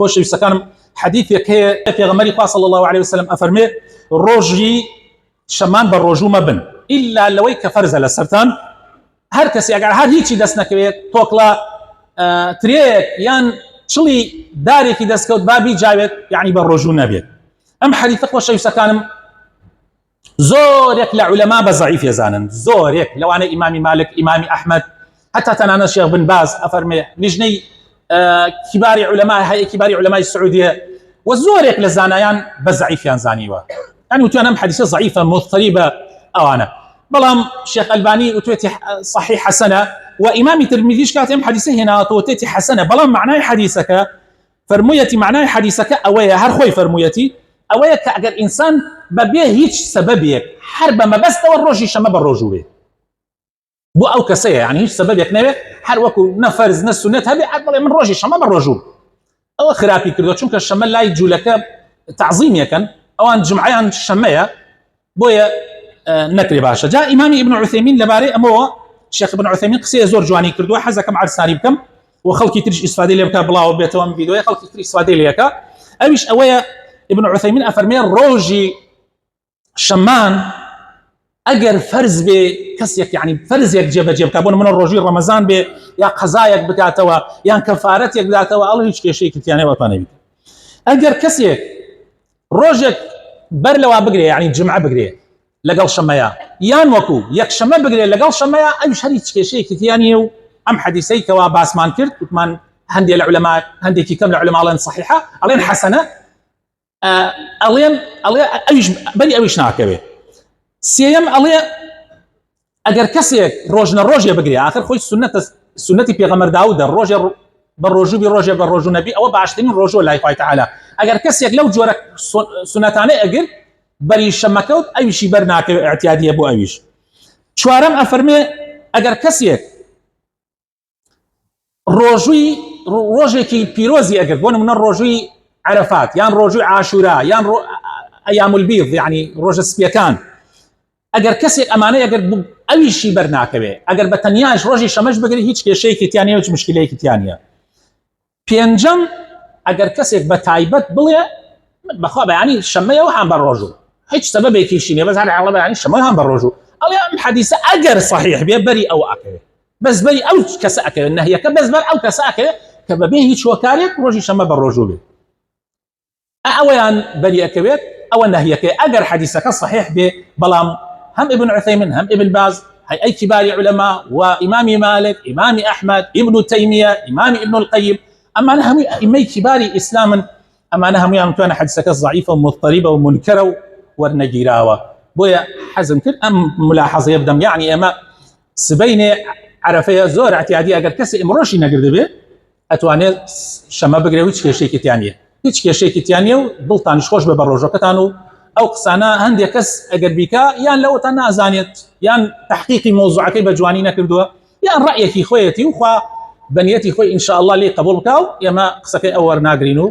خۆشەویستەکانم حەدیثێک هەیە پێغەمبەری خوا صلی الله عليه وسلم ئەفەرمێ ڕۆژی شەمان بە ڕۆژوو مەبن ئیلا لەوەی کە فەرزە لەسەرتان هەر کەسی ئەگەر هەر هیچی دەست نەکەوێت تۆکڵە ترێک یان چڵی دارێکی دەستکەوت بابی جاوێت یعنی بە ڕۆژوو نەبێت. ئەم حەدیثە خۆشەویستەکانم زۆرێک لە عولەما بە ضەعیف ێزانن، زۆرێک لەوانە ئیمامی مالک، ئیمامی ئەحمەد، حتا تەنانەت شێخ بن باز ئەفەرمێ لیژنەی کیباری علەمای هەیە کیباری علەمای سعودیە و زۆرێک لە زانایان بە ضەعیفیان زانیوە، یعنی وتویان ئەم حەدیثە ضەعیفە مضطربە ئەوانە، بەڵام شێخ ئەلبانی وتوێتی صحیح حەسەنە و ئیمامی ترمیذیش کاتی ئەم حەدیثە هێناوەتەوە وتێتی حەسەنە، بەڵام معنای حەدیثەکە فەرموویەتی معنای حەدیثەکە ئەوەیە، هەر خۆی فەرموویەتی ئەوەیە کە ئەگەر ئینسان بەبێ هیچ سەبەبێک هەر بە مەبەستەوە ڕۆژی شەمە بە ڕۆژوو بێ بۆ ئەو کەسەیە، یعنی هیچ سەبەبێک نەوێت هەر وەکو نەفەرز نەسونەت هەبێ بڵێ من ڕۆژی شەمە بە ڕۆژوو، ئەوە خراپی کردو، چونکە شەمە لای جوولەکە تعظیمیەکەن، ئەوان جمعەیان شەمەیە بۆیە نەکرێ باشە. جا ئیمامی ئیبن عوثەیمین لەبارەی ئەمەوە شێخ ابن عوثەیمین قسەیە زۆر جوانی کردووە، حەزەکەم عەرزانی بکەم و خەڵکی تریش ئیسفادەی لێ بکە بڵاو بێتەوە ئەم ڤیدیۆیە، خەڵکی تر ئیسفادەی لێ بکە. ئەویش ئەوەیە ابن عوثەیمین ئەفەرمێ ڕۆژی شەمان ئەگەر فەرز بێ کەسێک یعنی فەرزێک جێبەجێ بکات بۆ نمونە ڕۆژی ڕەمەزان بێ یا قەزایەک بکاتەوە یان کەفارەتێک بداتەوە ئەڵێ هیچ کێشەیەکی تیانەیە وەتوانێت. ئەگەر کەسێک ڕۆژێک بەر لەوا بگرێ یعنی جمعە بگرێ لەگەڵ شەمەیە یان وەکو یەکشەمە بگرێ لەگەڵ شەمەیە ئەویش هەر هیچ کێشەیەکی تیانە و ئەم حەدیثەی کەوا باسمان کرد وتمان هەندێک لە عولەما هەندێکی کەم لە عولەما ئەڵێن صحیحە ئەڵێن حەسەنە ئەڵێن ئەویش بەری ئەویش ناکەوێت. سێەم ئەڵێ ئەگەر کەسێک ڕۆژنە ڕۆژێ بگرێ ئاخر خۆی سنەتی پێغەمبەر داوودە ڕۆژێ بە ڕۆژوو بی ڕۆژێ بە ڕۆژوو نەبی ئەوە باشترین ڕۆژۆ لای خوای تەعالا. ئەگەر کەسێک لەو جۆرە سنەتانەی ئەگر بەری شەمەکەوت ئەویشی بەر ناکەوێت ئەعتیادیە بۆ ئەویش. چوارەم ئەفەرمێ ئەگەر کەسێک ڕۆژێکی پیرۆزی ئەگەر بۆ نمونە ڕۆژووی عەرەفات یان ڕۆژووی عاشورا یان ئەیام البیض یعنی ڕۆژە سپیەکان ئەگەر کەسێک ئەمانەی ئەگەر ئەویشی بەر ناکەوێت ئەگەر بە تەنیاش ڕۆژی شەمەش بگری هیچ کێشەیەکی تیانە هیچ مشکلەیەکی تیانە. پێنجەم ئەگەر کەسێک بە تایبەت بڵێ بەخوا بەیانی شەمەیەوە هەم بە ڕۆژوو هیچ سەبەبێکیشی نییە بەس هەر عەڵە بەیانی شەمەوە هەم بە ڕۆژوو ئەڵێ ئەم حەدیثە ئەگەر صحیح بێ بەری ئەو ئەکەوێت بەس بەری ئەو کەسە ئەکەوێت نەهیەکە بەس بەر ئەو کەسە ئەکەوێت کە بەبێ هیچ هۆکارێک ڕۆژی شەمە بە ڕۆژوو بێت ئەوەیان بەری ئەکەوێت ئەوە نەهیەکەی ئەگەر حەدیثەکە صحیح بێ. بەڵام هم ابن عثيمين هم ابن باز هي كبار علماء وإمام مالك إمام أحمد ابن تيمية إمام ابن القيم أما أنا هم إمي كبار إسلاما أما أنا هم يمكن حدثك ضعيفة ومضطربة ومنكرة ورنجيراوة بويا حزم كل أم ملاحظة يبدأ يعني أما سبيني عرفية زور اعتيادية أجر كسي إمروشي نقدر به أتواني شما بقري ويش كشيء كتيانية هيك كشيء كتيانية ضلتان شخوش ببروجو كتانو ئەو قسانە هەندێک کەس ئەگەر بیکە یان لەوە تا نازانێت یان تحقیقی مۆزوعەکەی بە جوانی نەکردووە یان ڕەیەکی خۆیەتی و خوا بەنیەتی خۆی ئینشاء الله لێ قبوڵ بکە و ئێمە قسەکەی ئەو وەرناگرین و